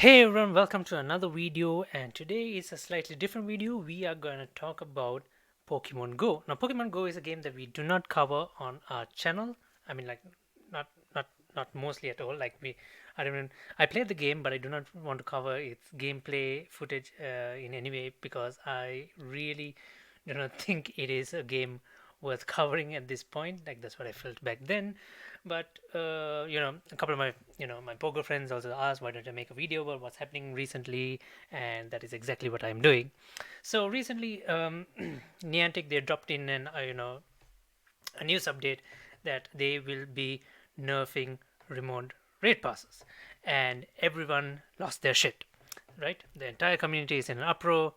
Hey everyone, welcome to another video, and today is a slightly different video. We are going to talk about Pokemon Go. Now, Pokemon Go is a game that we do not cover on our channel. I mean, like, not not not mostly at all. I don't even, I played the game, but I do not want to cover its gameplay footage in any way because I really do not think it is a game worth covering at this point. Like that's what I felt back then. But a couple of my poker friends also asked, why don't I make a video about what's happening recently? And that is exactly what I'm doing. So recently, Niantic, they dropped in a news update that they will be nerfing remote raid passes, and everyone lost their shit. Right, the entire community is in an uproar.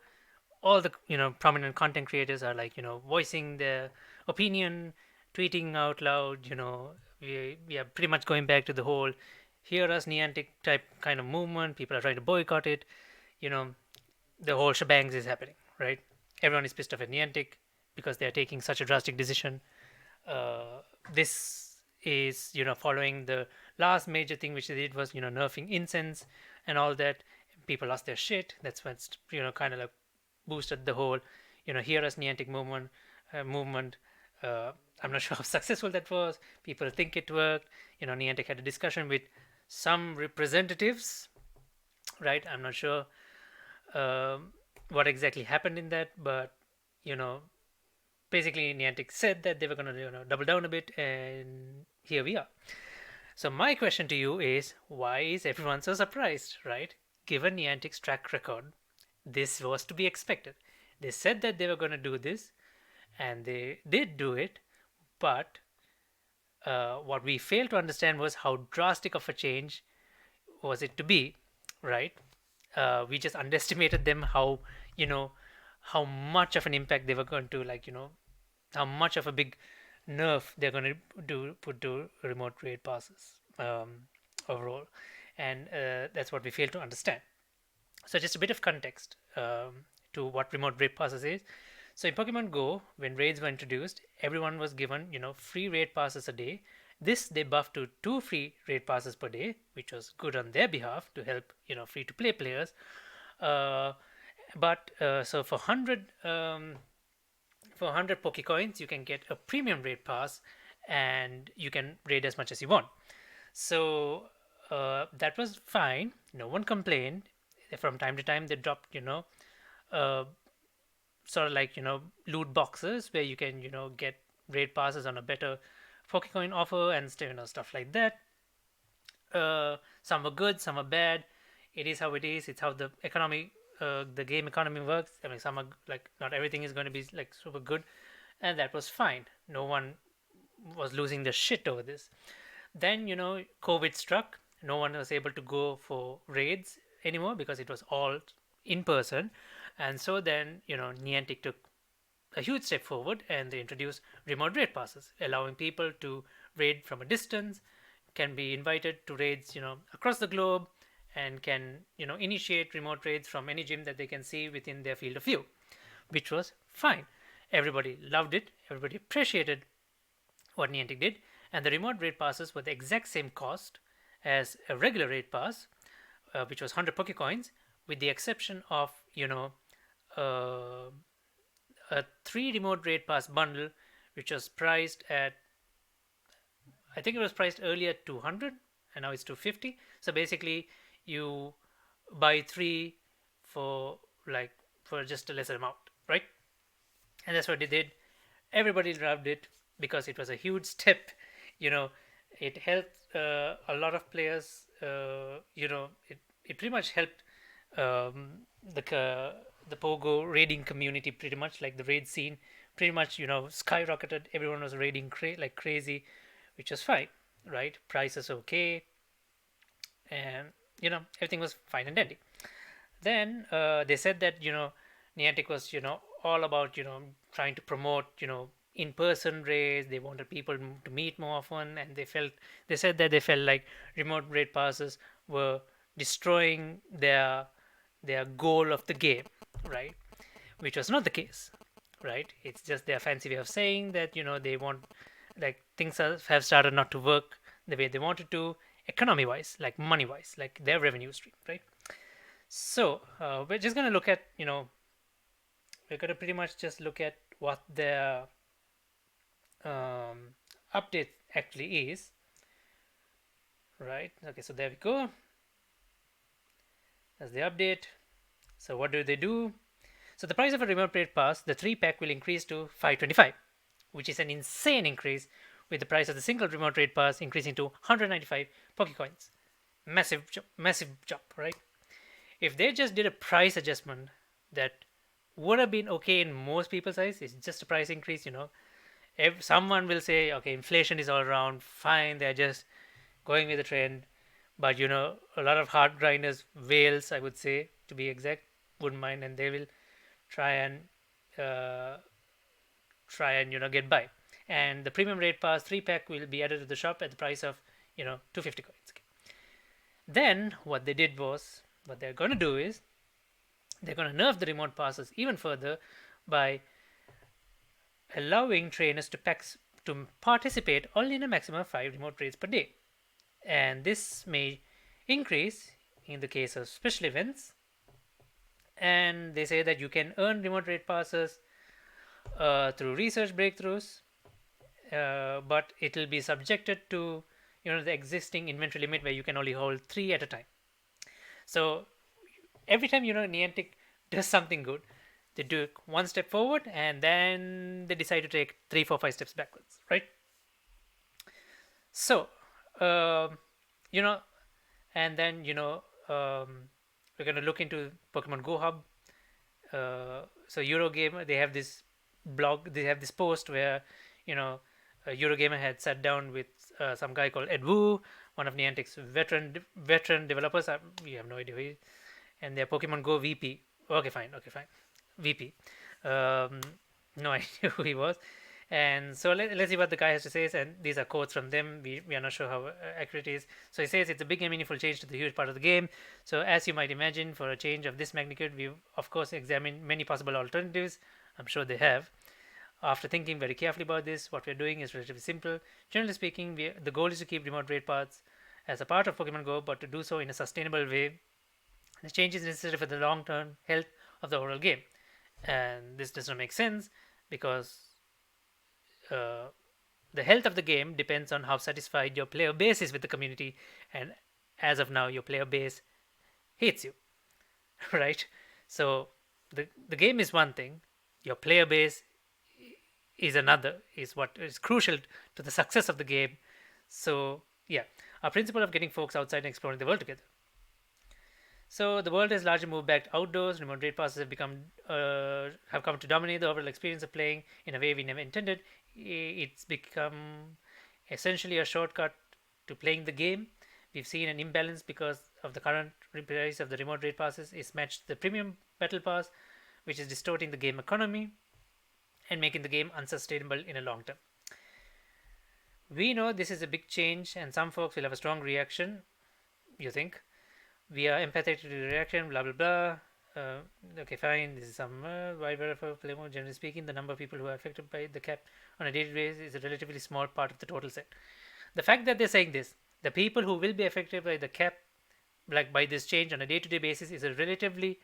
All the prominent content creators are like voicing their opinion, tweeting out loud. We are pretty much going back to the whole hear us Niantic type kind of movement. People are trying to boycott it. you know the whole shebangs is happening, right? Everyone is pissed off at Niantic because they are taking such a drastic decision. This is following the last major thing which they did was nerfing incense and all that. People lost their shit. That's what's kind of like boosted the whole hear us Niantic movement. I'm not sure how successful that was. People think it worked. Niantic had a discussion with some representatives, right? I'm not sure what exactly happened in that, but you know basically Niantic said that they were going to double down a bit, and here we are. So my question to you is, why is everyone so surprised, right? Given Niantic's track record, this was to be expected. They said that they were going to do this, and they did do it, but what we failed to understand was how drastic of a change was it to be, right? We just underestimated them, you know how much of an impact they were going to, how much of a big nerf they're going to put to remote raid passes overall, and that's what we failed to understand. So just a bit of context to what remote raid passes is. So in Pokemon Go, when raids were introduced, everyone was given free raid passes a day. This they buffed to two free raid passes per day, which was good on their behalf to help free to play players. Uh, but so for 100 Pokecoins, you can get a premium raid pass, and you can raid as much as you want. So that was fine. No one complained. From time to time, they dropped, uh, sort of like loot boxes where you can get raid passes on a better Pokecoin offer and stuff like that. Some were good, some are bad. It is how it is. It's how the game economy works. I mean, some are like, not everything is going to be like super good, and that was fine. No one was losing their shit over this. Then COVID struck. No one was able to go for raids anymore because it was all in person, and so then Niantic took a huge step forward, and they introduced remote raid passes, allowing people to raid from a distance, can be invited to raids across the globe, and can initiate remote raids from any gym that they can see within their field of view, which was fine. Everybody loved it. Everybody appreciated what Niantic did, and the remote raid passes were the exact same cost as a regular raid pass, which was 100 Pokecoins, with the exception of uh, a three remote raid pass bundle, which was priced at, I think it was priced earlier at 200, and now it's 250. So basically, you buy three for like for just a lesser amount, right? And that's what they did. Everybody loved it because it was a huge step. You know, it helped a lot of players. It pretty much helped the Pogo raiding community pretty much, like the raid scene pretty much skyrocketed. Everyone was raiding like crazy, which was fine, right? Prices okay, and everything was fine and dandy. Then they said that Niantic was all about trying to promote in-person raids. They wanted people to meet more often, and they said that they felt like remote raid passes were destroying their goal of the game, right? Which was not the case, right? It's just their fancy way of saying that they want, like, things have started not to work the way they wanted to, economy wise, like money wise, like their revenue stream, right? So we're just going to look at, we're going to pretty much just look at what their um, update actually is, right? Okay, so there we go. That's the update. So what do they do? So the price of a remote rate pass, the 3 pack will increase to 525, which is an insane increase, with the price of the single remote rate pass increasing to 195 Pokecoins. Massive jump, right? If they just did a price adjustment that would have been okay in most people's eyes, it's just a price increase. If someone will say, okay, inflation is all around, fine, they're just going with the trend. But a lot of hard grinders, whales, I would say, to be exact, wouldn't mind, and they will try and uh, get by. And the premium rate pass 3 pack will be added to the shop at the price of 250 coins. Okay. Then what they did was, what they're going to do is, they're going to nerf the remote passes even further by allowing trainers to participate only in a maximum of 5 remote raids per day. And this may increase in the case of special events. And they say that you can earn remote raid passes through research breakthroughs, but it will be subjected to the existing inventory limit, where you can only hold 3 at a time. So every time Niantic does something good, they do one step forward and then they decide to take 3, 4, 5 steps backwards, right? So and then we're going to look into Pokemon Go Hub. So Eurogamer, they have this blog, they have this post where Eurogamer had sat down with some guy called Ed Wu, one of Niantic's veteran developers. We have no idea who he is, and their Pokemon Go VP. Okay, fine. VP. No idea who he was. And so let's see what the guy has to say. And these are quotes from them. We are not sure how accurate it is. So he says it's a big and meaningful change to the huge part of the game. So as you might imagine, for a change of this magnitude, we've of course examined many possible alternatives. I'm sure they have. After thinking very carefully about this, what we're doing is relatively simple. Generally speaking, the goal is to keep remote raid paths as a part of Pokemon Go, but to do so in a sustainable way. The change is necessary for the long-term health of the overall game. And this does not make sense because the health of the game depends on how satisfied your player base is with the community, and as of now your player base hates you. Right? So the game is one thing, your player base is another, is what is crucial to the success of the game. So yeah, our principle of getting folks outside and exploring the world together. So the world has largely moved back outdoors. Remote raid passes have come to dominate the overall experience of playing in a way we never intended. It's become essentially a shortcut to playing the game. We've seen an imbalance because of the current price of the remote raid passes is matched the premium battle pass, which is distorting the game economy and making the game unsustainable in a long term. We know this is a big change, and some folks will have a strong reaction. You think? We are empathetic to the reaction, blah blah blah. Okay, fine. This is some wide variety of play mode. Generally speaking, the number of people who are affected by the cap on a daily basis is a relatively small part of the total set. The fact that they're saying this, the people who will be affected by the cap, like by this change on a day-to-day basis, is a relatively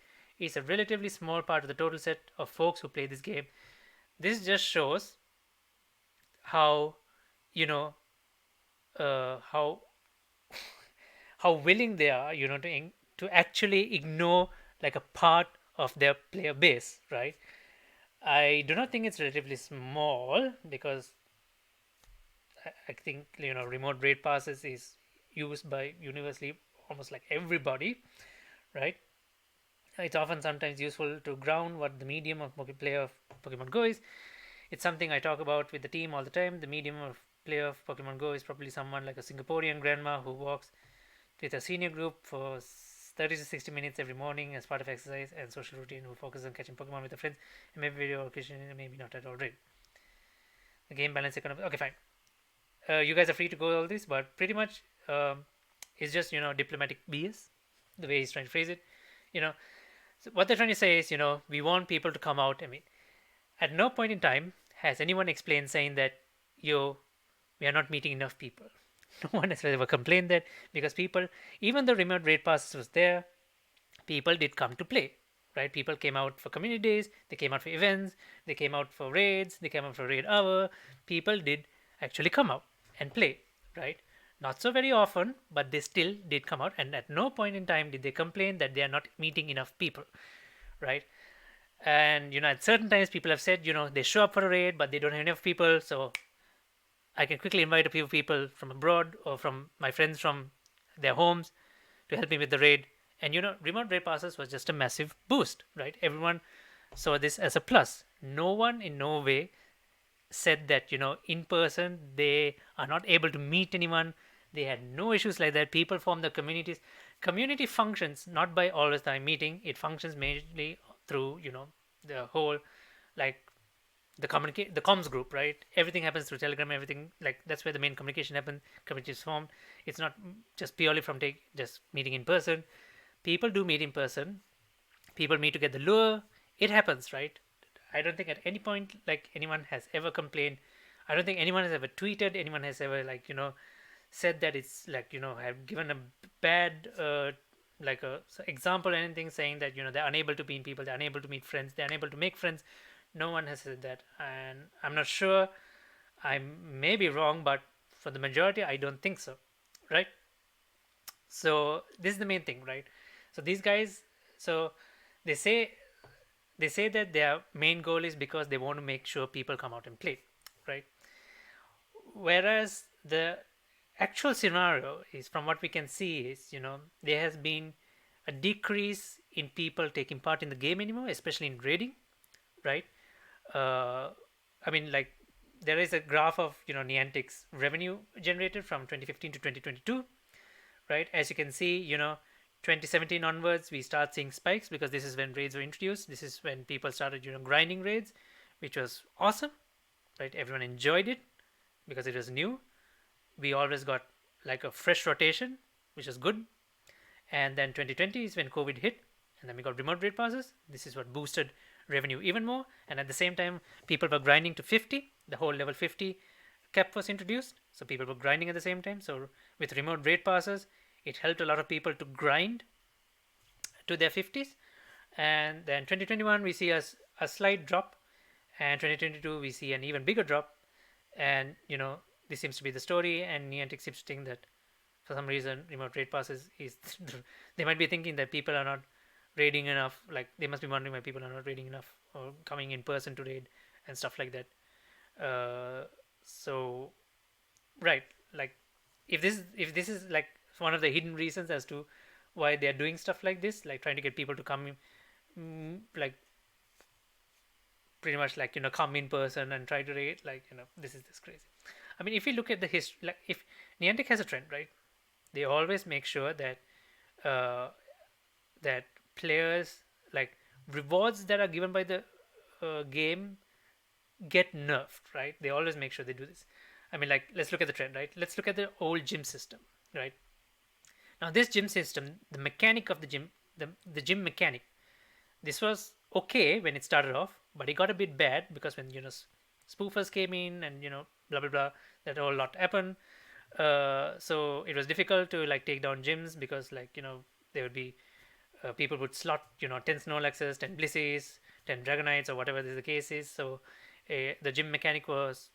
small part of the total set of folks who play this game. This just shows how how how willing they are, to actually ignore like a part of their player base, right? I do not think it's relatively small because I think remote raid passes is used by universally almost like everybody, right? It's often sometimes useful to ground what the medium of player of Pokemon Go is. It's something I talk about with the team all the time. The medium of player of Pokemon Go is probably someone like a Singaporean grandma who walks with a senior group for 30 to 60 minutes every morning as part of exercise and social routine, who focuses on catching Pokemon with their friends and maybe video occasion, maybe not at all raid. The game balance economy. Okay, fine. You guys are free to go all this, but pretty much it's just diplomatic BS, the way he's trying to phrase it. So what they're trying to say is we want people to come out. I mean, at no point in time has anyone explained saying that we are not meeting enough people. No one has ever complained that, because people, even though remote raid passes was there, people did come to play, right? People came out for community days, they came out for events, they came out for raids, they came out for raid hour. People did actually come out and play, right? Not so very often, but they still did come out, and at no point in time did they complain that they are not meeting enough people, right? And at certain times people have said, they show up for a raid but they don't have enough people, so I can quickly invite a few people from abroad or from my friends from their homes to help me with the raid. And remote raid passes was just a massive boost, right? Everyone saw this as a plus. No one in no way said that, in person they are not able to meet anyone. They had no issues like that. People form the communities. Community functions not by always time meeting. It functions mainly through, the whole, like, the comms group, right? Everything happens through Telegram. Everything, like, that's where the main communication happens. Community is formed. It's not just purely from just meeting in person. People do meet in person. People meet to get the lure. It happens, right? I don't think at any point, like, anyone has ever complained. I don't think anyone has ever tweeted. Anyone has ever, like, said that it's like, have given a bad like a example or anything, saying that they're unable to meet people, they're unable to meet friends, they're unable to make friends. No one has said that, and I'm not sure. I may be wrong, but for the majority, I don't think so, right? So this is the main thing, right? So these guys, so they say they say that their main goal is because they want to make sure people come out and play, right? Whereas the actual scenario is, from what we can see, is there has been a decrease in people taking part in the game anymore, especially in raiding, right? uh, I mean, like, there is a graph of Niantic's revenue generated from 2015 to 2022, right? As you can see, 2017 onwards, we start seeing spikes because this is when raids were introduced. This is when people started, grinding raids, which was awesome, right? Everyone enjoyed it because it was new. We always got like a fresh rotation, which was good. And then 2020 is when COVID hit, and then we got remote raid passes. This is what boosted revenue even more. And at the same time, people were grinding to 50. The whole level 50 cap was introduced, so people were grinding at the same time. So with remote raid passes, it helped a lot of people to grind to their 50s. And then 2021 we see a slight drop, and 2022 we see an even bigger drop. And this seems to be the story, and Niantic seems to think that for some reason remote raid passes is they might be thinking that people are not raiding enough. Like, they must be wondering why people are not raiding enough or coming in person to raid and stuff like that. So right, like, if this is like one of the hidden reasons as to why they are doing stuff like this, like trying to get people to come in, like, pretty much, like, come in person and try to raid, like, this crazy. I mean, if you look at the history, like, if Niantic has a trend, right, they always make sure that uh, that players, like, rewards that are given by the game get nerfed, right? They always make sure they do this. I mean, like, let's look at the trend, right? Let's look at the old gym system, right? Now, this gym system, the mechanic of the gym, the gym mechanic, this was okay when it started off, but it got a bit bad because when spoofers came in, and blah blah blah, that whole lot happened. So it was difficult to, like, take down gyms because, like, there would be people would slot 10 Snorlaxes, 10 Blisses, 10 Dragonites, or whatever the case is. So the gym mechanic was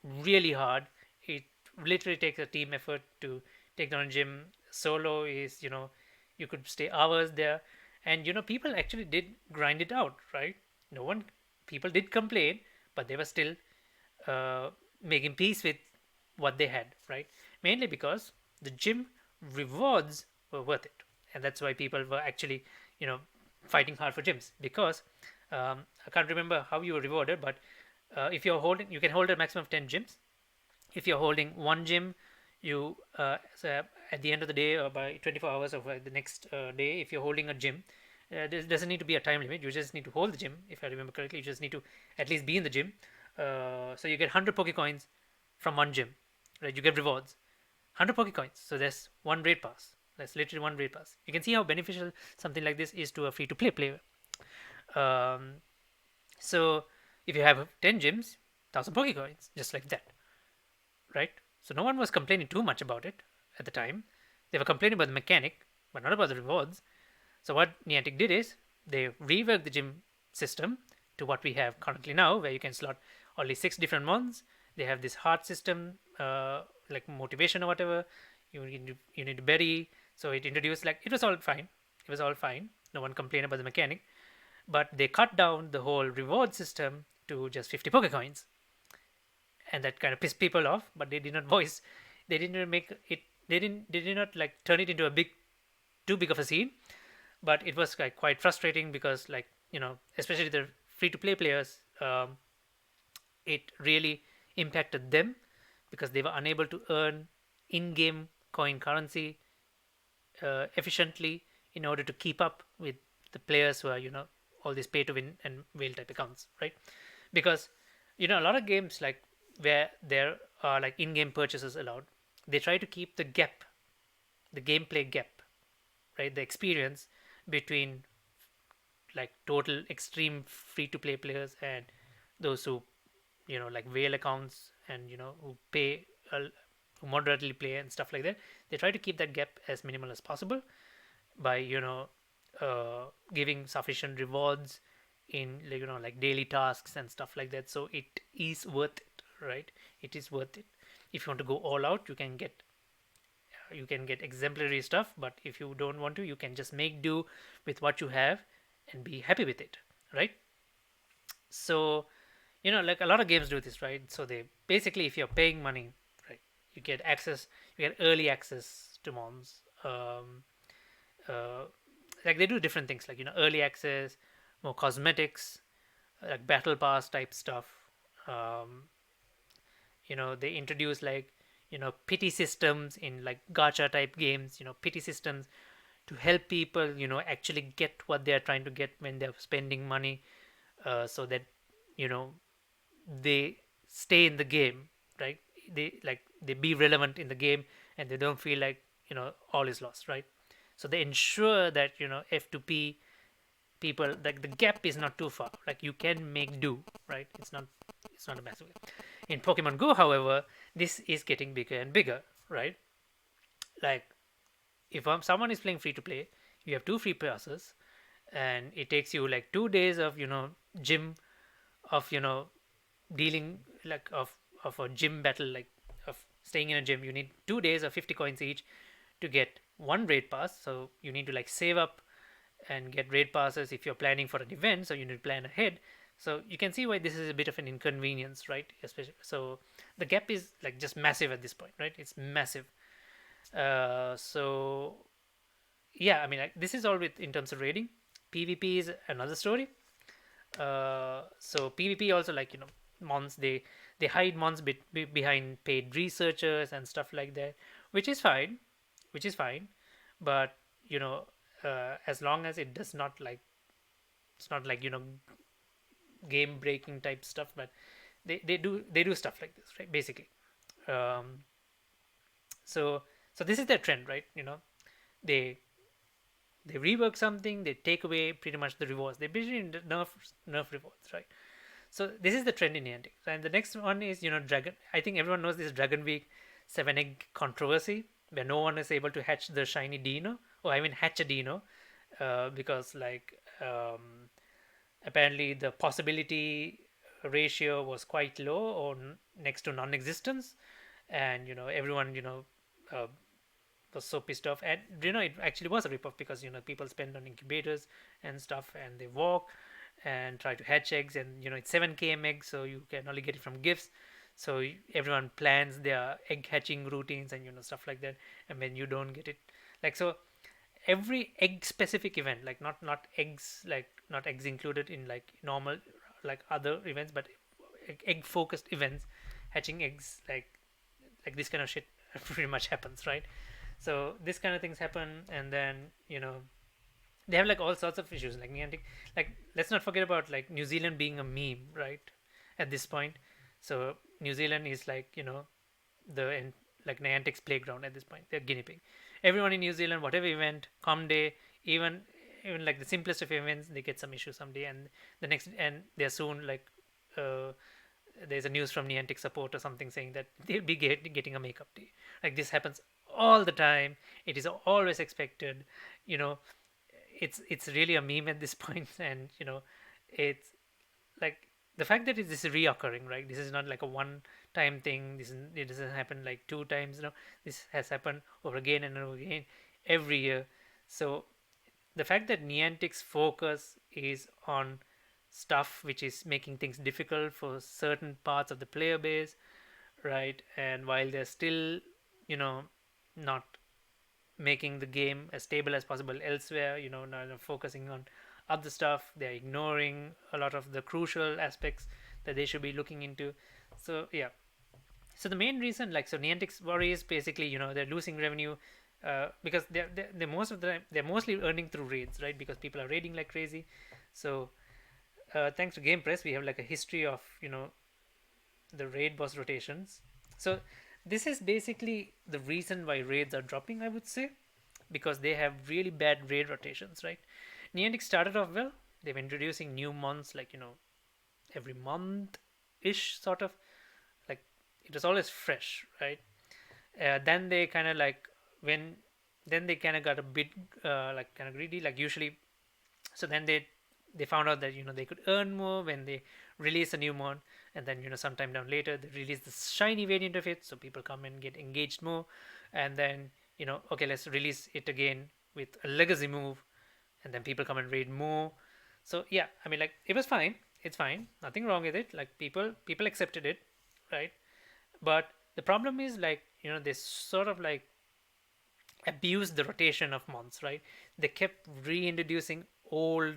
really hard. It literally takes a team effort to take down a gym. Solo is, you could stay hours there, and people actually did grind it out, right? No one People did complain, but they were still uh, making peace with what they had, right? Mainly because the gym rewards were worth it, and that's why people were actually, you know, fighting hard for gyms. Because I can't remember how you were rewarded, but if you're holding, you can hold a maximum of 10 gyms. If you're holding one gym, you so at the end of the day, or by 24 hours of the next day, if you're holding a gym, there doesn't need to be a time limit. You just need to hold the gym. If I remember correctly, you just need to at least be in the gym. So you get 100 Pokecoins from one gym, right? You get rewards, 100 Pokecoins. So there's one raid pass. That's literally one raid pass. You can see how beneficial something like this is to a free-to-play player. Um, so if you have 10 gyms, 1,000 Pokecoins, just like that, right? So no one was complaining too much about it at the time. They were complaining about the mechanic, but not about the rewards. So what Niantic did is they reworked the gym system to what we have currently now, where you can slot only 6 different mons. They have this heart system, like motivation or whatever. You need to bury. So it introduced, like, it was all fine. It was all fine. No one complained about the mechanic, but they cut down the whole reward system to just 50 Pokecoins, and that kind of pissed people off. But they did not voice. They didn't make it. They did not like turn it into a too big of a scene. But it was like quite frustrating because, like, especially the free to play players, it really impacted them because they were unable to earn in-game coin currency efficiently in order to keep up with the players who are, all these pay to win and whale type accounts, right? Because a lot of games, like, where there are like in-game purchases allowed, they try to keep the gameplay gap, right, the experience between like total extreme free to play players and those who, like whale accounts and who pay, who moderately play and stuff like that. They try to keep that gap as minimal as possible by giving sufficient rewards in, like, like daily tasks and stuff like that, so it is worth it, right? It is worth it. If you want to go all out, you can get exemplary stuff, but if you don't want to, you can just make do with what you have and be happy with it, right? So, like a lot of games do this, right? So they basically, if you're paying money, right, you get early access to mons. Uh, like they do different things, like, early access, more cosmetics, like battle pass type stuff. um, they introduce, like, pity systems in like gacha type games, pity systems to help people, actually get what they are trying to get when they're spending money, so that, you know they stay in the game, right? They be relevant in the game, and they don't feel like, all is lost, right? So they ensure that, F2P people, like, the gap is not too far, like you can make do, right? It's not a massive gap. In Pokemon Go, however, this is getting bigger and bigger, right? Like, if someone is playing free to play, you have 2 free passes, and it takes you like 2 days of, gym, of, dealing, like, of a gym battle, like, of staying in a gym. You need 2 days of 50 coins each to get one raid pass. So you need to like save up and get raid passes if you're planning for an event, so you need to plan ahead. So you can see why this is a bit of an inconvenience, right? Especially, so the gap is like just massive at this point, right? It's massive. So yeah, I mean, like, this is all with in terms of raiding. PvP is another story. So PvP also, like, mons, they hide mons behind paid researchers and stuff like that, which is fine, but, as long as it does not, like, it's not like, game breaking type stuff, but they do stuff like this, right? Basically. um, so this is their trend, right? They they rework something, they take away pretty much the rewards, they basically nerf rewards, right? So this is the trend in Niantic. And the next one is, Dragon. I think everyone knows this Dragon Week 7 egg controversy, where no one is able to hatch the shiny Dino, or I mean hatch a Dino, because, like, apparently the possibility ratio was quite low, or next to non-existence, and, everyone, uh, was so pissed off. And, it actually was a ripoff, because, people spend on incubators and stuff, and they walk and try to hatch eggs, and, it's 7 km eggs, so you can only get it from gifts. So everyone plans their egg hatching routines and, stuff like that, and when you don't get it, like, so every egg specific event, like, not eggs, like, not eggs included in like normal, like, other events, but egg focused events, hatching eggs, like this kind of shit pretty much happens, right? So this kind of things happen, and then, they have like all sorts of issues, like Niantic, like, let's not forget about like New Zealand being a meme, right? At this point. So New Zealand is like, the like Niantic's playground at this point. They're guinea pig. Everyone in New Zealand, whatever event, come day, even like the simplest of events, they get some issue someday, and the next, and they're soon like, uh, there's a news from Niantic support or something saying that they'll be getting a makeup day. Like this happens all the time. It is always expected. You know, it's really a meme at this point, and it's like the fact that this is reoccurring, right? This is not like a one-time thing. It doesn't happen like two times. This has happened over again and over again every year. So the fact that Niantic's focus is on stuff which is making things difficult for certain parts of the player base, right? And while they're still, you know, not making the game as stable as possible elsewhere, now they're focusing on other stuff. They're ignoring a lot of the crucial aspects that they should be looking into. So yeah, so the main reason, like, so Niantic's worry is basically, they're losing revenue because they're most of the time they're mostly earning through raids, right? Because people are raiding like crazy. So thanks to Game Press, we have like a history of the raid boss rotations. So this is basically the reason why raids are dropping, I would say, because they have really bad raid rotations, right? Niantic started off well. They were introducing new months like every month ish, sort of, like it was always fresh, right? Then they kind of like when then they kind of got a bit like kind of greedy, like usually. So then they found out that they could earn more when they release a new mod, and then sometime down later they release the shiny variant of it, so people come and get engaged more, and then okay, let's release it again with a legacy move, and then people come and raid more. So yeah, I mean, like, it was fine. It's fine, nothing wrong with it. Like, people accepted it, right? But the problem is, like, they sort of like abused the rotation of mons, right? They kept reintroducing old,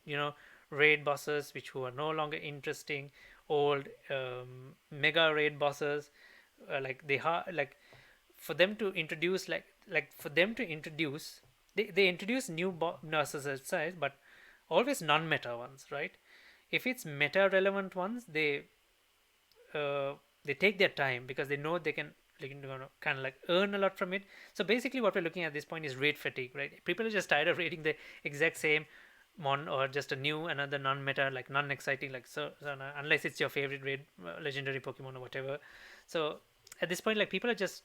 you know raid bosses which were no longer interesting, old mega raid bosses. Like, like, for them to introduce, for them to introduce, they introduce new bosses outside, but always non-meta ones, right? If it's meta relevant ones, they take their time because they know they can, like, kind of like earn a lot from it. So basically what we're looking at this point is raid fatigue, right? People are just tired of raiding the exact same mon, or just another non-meta, like non-exciting, like, so unless it's your favorite raid legendary Pokemon or whatever. So at this point, like, people are just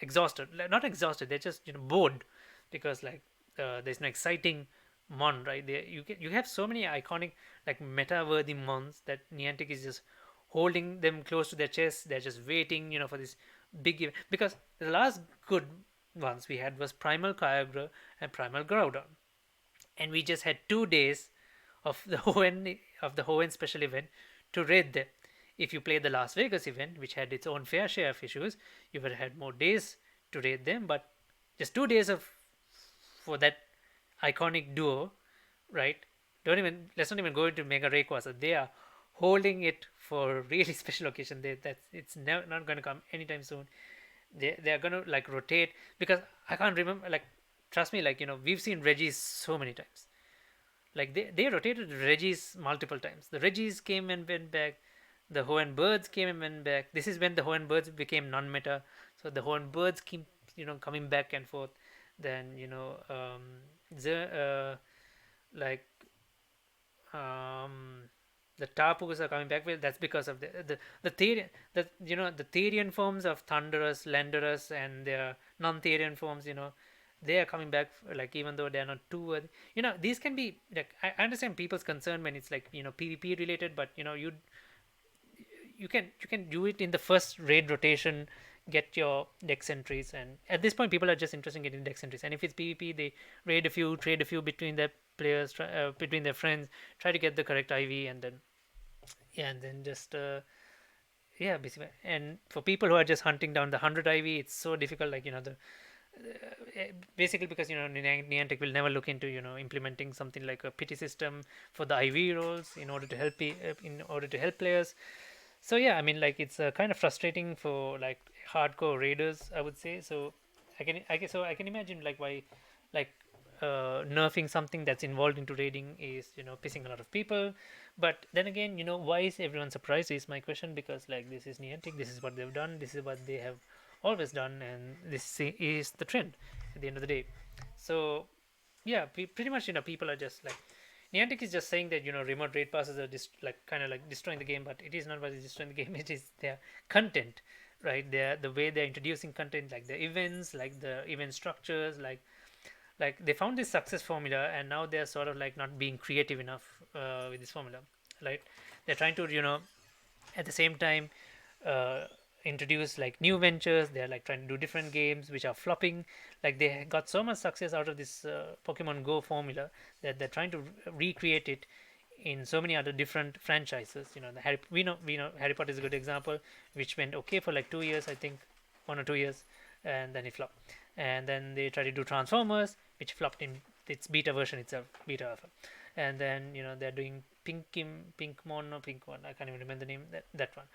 exhausted, like, not exhausted, they're just bored, because, like, there's no exciting mon, right? You have so many iconic, like, meta worthy mons that Niantic is just holding them close to their chest. They're just waiting, for this big event. Because the last good ones we had was Primal Kyogre and Primal Groudon, and we just had 2 days of the Hoenn special event to raid them. If you played the Las Vegas event, which had its own fair share of issues, you would have had more days to raid them. But just 2 days of for that iconic duo, right? Don't even Let's not even go into Mega Rayquaza. They are holding it for really special occasion. It's never, not going to come anytime soon. They're going to, like, rotate, because I can't remember, like, trust me, like, we've seen Regis so many times. Like, they rotated Regis multiple times. The Regis came and went back. The Hoenn Birds came and went back. This is when the Hoenn Birds became non-meta. So the Hoenn Birds keep coming back and forth. Then the like the Tapus are coming back. Well, that's because of the Therian, the Therian forms of Thundurus, Landorus, and their non-Therian forms. They are coming back, like, even though they're not too. These can be, like, I understand people's concern when it's like PvP related, but you can do it in the first raid rotation, get your dex entries, and at this point people are just interested in getting dex entries. And if it's PvP, they raid a few, trade a few between their players, between their friends, try to get the correct IV, and then, yeah, and then just yeah, basically. And for people who are just hunting down the 100 IV, it's so difficult, like, basically, because Niantic will never look into implementing something like a pity system for the IV rolls in order to help players. So yeah, I mean, like, it's kind of frustrating for, like, hardcore raiders, I would say. So I can imagine, like, why, like, nerfing something that's involved into raiding is pissing a lot of people. But then again, why is everyone surprised is my question, because, like, this is Niantic, this is what they've done, this is what they have always done, and this is the trend at the end of the day. So yeah, pretty much, people are just like, Niantic is just saying that remote raid passes are like kind of like destroying the game, but it is not what is destroying the game. It is their content, right? The way they're introducing content, like the events, like the event structures, like they found this success formula, and now they're sort of like not being creative enough with this formula, right? They're trying to at the same time uh, introduce like new ventures. They're like trying to do different games which are flopping. Like they got so much success out of this Pokemon Go formula that they're trying to recreate it in so many other different franchises. The we know Harry Potter is a good example, which went okay for like 2 years, I think, 1 or 2 years, and then it flopped. And then they tried to do Transformers, which flopped in its beta version itself, beta alpha. And then they're doing Pinkmon or Pinkmon, I can't even remember the name, that one.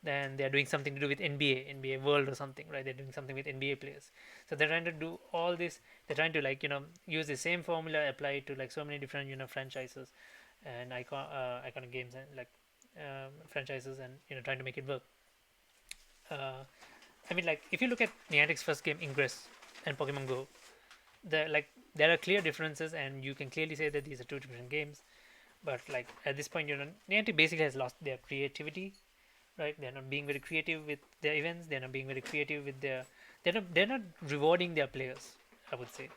Then they're doing something to do with NBA World or something, right? They're doing something with NBA players. So they're trying to do all this. They're trying to like use the same formula, apply it to like so many different franchises and iconic games and like franchises, and trying to make it work. Uh, I mean, like if you look at Niantic's first game, Ingress, and Pokemon Go, there are clear differences, and you can clearly say that these are two different games. But like at this point, Niantic basically has lost their creativity, right? They're not being very creative with their events. They're not being very creative with their. They're not rewarding their players, I would say,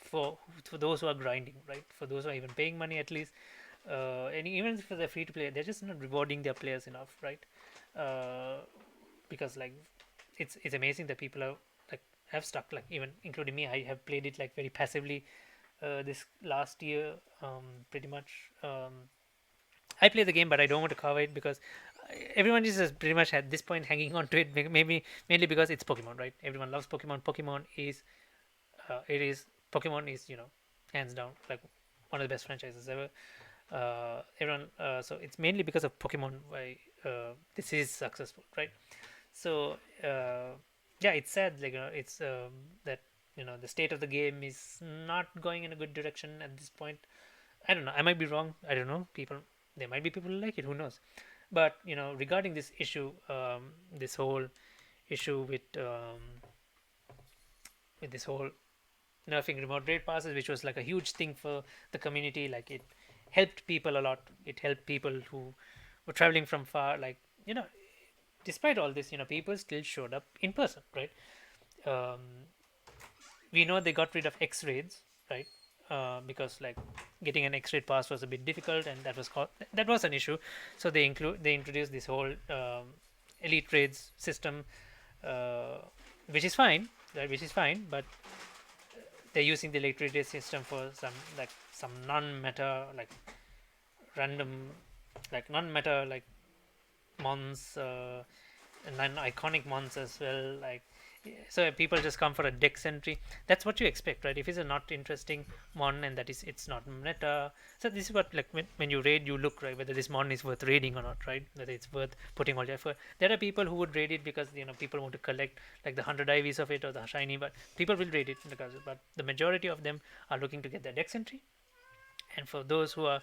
for those who are grinding, right? For those who are even paying money at least, and even for the free to play, they're just not rewarding their players enough, right? Uh, because like it's amazing that people are like have stuck, like even including me. I have played it like very passively this last year, pretty much. I play the game, but I don't want to cover it because everyone is just pretty much at this point hanging on to it. Maybe mainly because it's Pokemon, right? Everyone loves Pokemon. It is Pokemon is hands down like one of the best franchises ever. Everyone, so it's mainly because of Pokemon why this is successful, right? So yeah, it's sad, like it's that the state of the game is not going in a good direction at this point. I don't know, I might be wrong, I don't know. There might be people who like it, who knows. But regarding this issue, this whole issue with this whole nerfing remote raid passes, which was like a huge thing for the community. Like it helped people a lot. It helped people who were traveling from far. Like despite all this, people still showed up in person, right? Um, we know they got rid of X raids, right? Because like getting an X raid pass was a bit difficult, and that was an issue. So they introduced this whole elite raids system, uh, which is fine, right? Which is fine, but they're using the elite raid system for some non-meta, like random, like non-meta, like mons, and then iconic mons as well. Like so people just come for a dex entry. That's what you expect, right? If it's a not interesting mon, and that is it's not meta. So this is what, like when you raid, you look, right, whether this mon is worth raiding or not, right? Whether it's worth putting all your effort. There are people who would raid it because people want to collect like the 100 IVs of it or the shiny, but people will raid it because, but the majority of them are looking to get their dex entry. And for those who are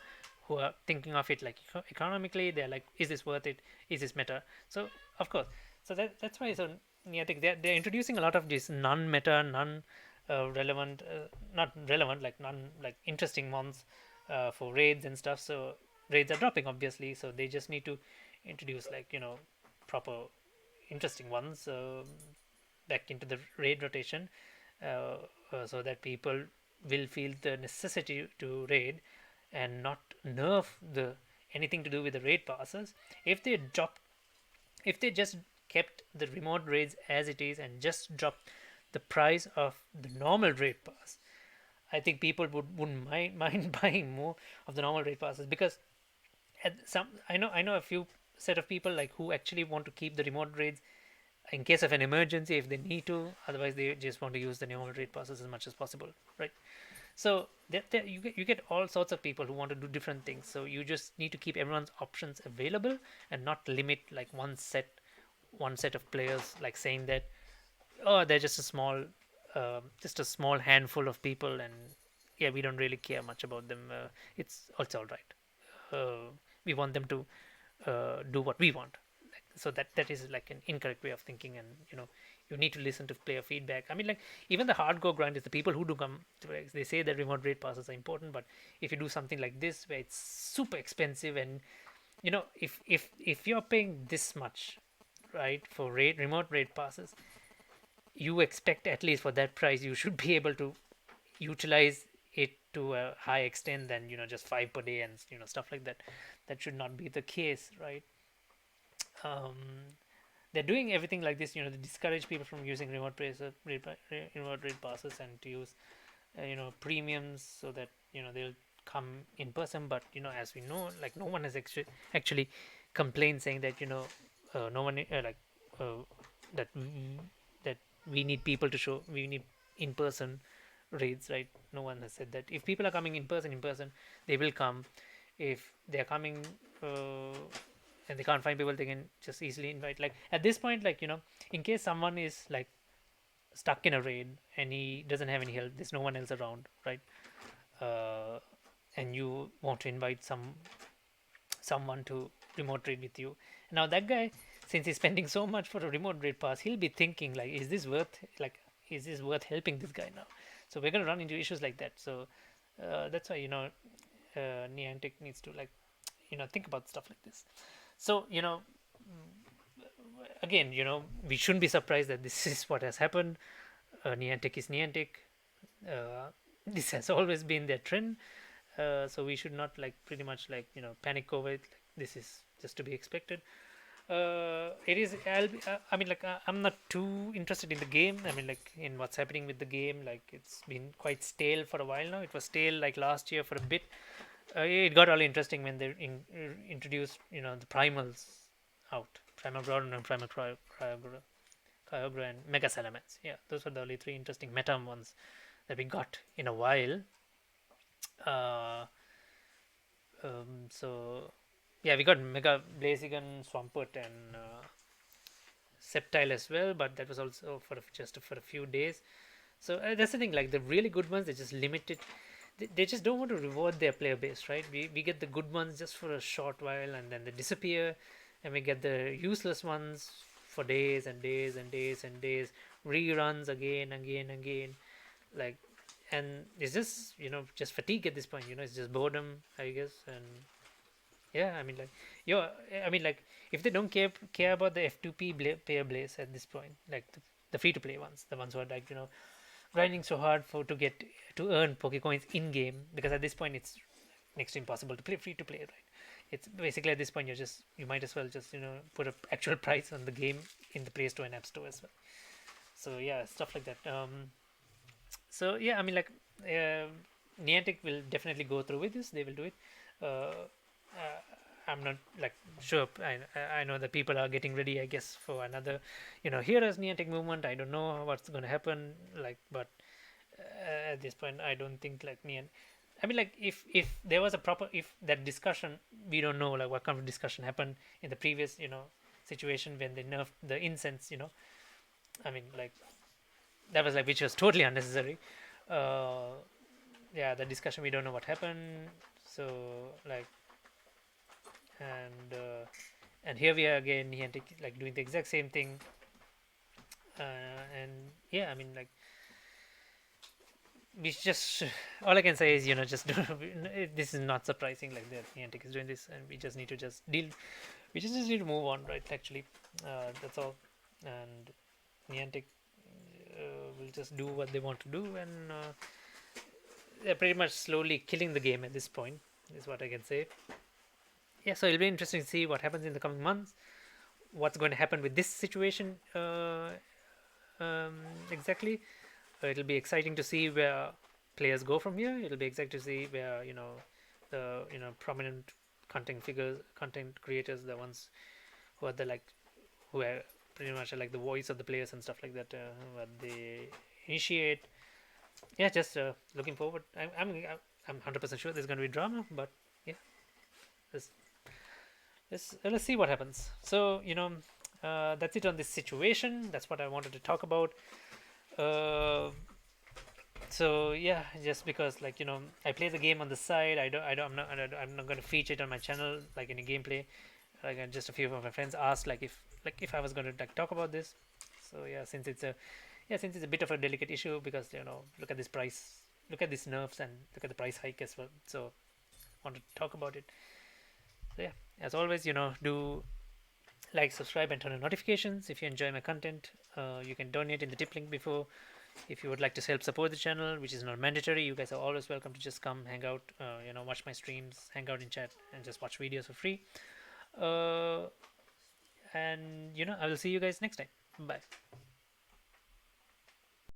thinking of it like economically, they're like, is this worth it? Is this meta? So of course, so that's why. So yeah, I think they're introducing a lot of these non-meta, relevant, not relevant, like non like interesting ones for raids and stuff. So raids are dropping obviously, so they just need to introduce like proper interesting ones back into the raid rotation, uh, so that people will feel the necessity to raid and not nerf the anything to do with the raid passes. If they drop, if they just kept the remote raids as it is and just dropped the price of the normal raid pass, I think people wouldn't mind buying more of the normal raid passes. Because at some, I know a few set of people like who actually want to keep the remote raids in case of an emergency if they need to. Otherwise, they just want to use the normal raid passes as much as possible, right? So you get all sorts of people who want to do different things. So you just need to keep everyone's options available and not limit like one set of players, like saying that, oh, they're just a small handful of people, and yeah, we don't really care much about them. It's all right. We want them to do what we want. So that is like an incorrect way of thinking, and You need to listen to player feedback. I mean, like even the hardcore grind is the people who do come. They say that remote raid passes are important, but if you do something like this where it's super expensive, and if you're paying this much, right, for remote raid passes, you expect at least for that price you should be able to utilize it to a high extent than just 5 per day and stuff like that. That should not be the case, right? um, they're doing everything like this, to discourage people from using remote rate passes and to use premiums, so that they'll come in person. But as we know, like no one has actually complained saying that no one uh, that that we need people to show, we need in person raids, right? No one has said that. If people are coming in person, they will come. If they're coming and they can't find people, they can just easily invite. Like at this point, like in case someone is like stuck in a raid and he doesn't have any help, there's no one else around, right? uh, and you want to invite someone to remote raid with you. Now that guy, since he's spending so much for a remote raid pass, he'll be thinking like, is this worth helping this guy now? So we're going to run into issues like that. So that's why Niantic needs to like think about stuff like this. So again, we shouldn't be surprised that this is what has happened. Niantic is Niantic. This has always been their trend. So we should not like pretty much like panic over it. Like, this is just to be expected. It is. I mean, like I'm not too interested in the game. I mean, like in what's happening with the game. Like it's been quite stale for a while now. It was stale like last year for a bit. It got all interesting when they introduced the primals out. Primal Groudon and Primal Kyogre and Mega Salamence. Yeah, those were the only three interesting meta ones that we got in a while. Uh, so yeah, we got Mega Blaziken, Swampert, and Sceptile as well, but that was also just for a few days. So that's the thing. Like the really good ones, they just limited. They just don't want to reward their player base, right? We get the good ones just for a short while, and then they disappear, and we get the useless ones for days and days and days and days, reruns again, again, again. Like, and it's just just fatigue at this point. It's just boredom, I guess. And yeah, I mean like I mean like if they don't care about the F2P player base at this point, like the free to play ones, the ones who are like grinding so hard to get to earn Pokecoins in game, because at this point it's next to impossible to play free to play, right? It's basically at this point you might as well just put a actual price on the game in the Play Store and App Store as well. So yeah, stuff like that. So yeah, I mean like Niantic will definitely go through with this. They will do it. Uh, uh, I'm not like sure. I know that people are getting ready, I guess, for another Heroes Niantic movement. I don't know what's going to happen. Like, but at this point, I don't think like Niantic. I mean, like if there was a proper, if that discussion, we don't know like what kind of discussion happened in the previous situation when they nerfed the incense. I mean like that was like which was totally unnecessary. uh yeah, the discussion, we don't know what happened. So like and here we are again, Niantic like doing the exact same thing. And yeah, I mean like we just all I can say is just this is not surprising like that Niantic is doing this, and we just need to just deal. We just need to move on, right? Actually, that's all. And Niantic will just do what they want to do, and they're pretty much slowly killing the game at this point. Is what I can say. Yeah, so it'll be interesting to see what happens in the coming months. What's going to happen with this situation exactly? It'll be exciting to see where players go from here. It'll be exciting to see where the prominent content creators, the ones who are the like who are pretty much like the voice of the players and stuff like that, what they initiate. Yeah, just looking forward. I'm 100% sure there's going to be drama, but yeah, let's let's see what happens. So that's it on this situation. That's what I wanted to talk about. Uh, so yeah, just because like I play the game on the side. I'm not going to feature it on my channel like any gameplay. Like just a few of my friends asked like if I was going to like talk about this. So yeah, since it's a bit of a delicate issue, because look at this price, look at these nerfs, and look at the price hike as well. So I want to talk about it. So yeah, as always, do like, subscribe, and turn on notifications if you enjoy my content. You can donate in the tip link below if you would like to help support the channel, which is not mandatory. You guys are always welcome to just come hang out, watch my streams, hang out in chat, and just watch videos for free. uh, and I will see you guys next time. Bye.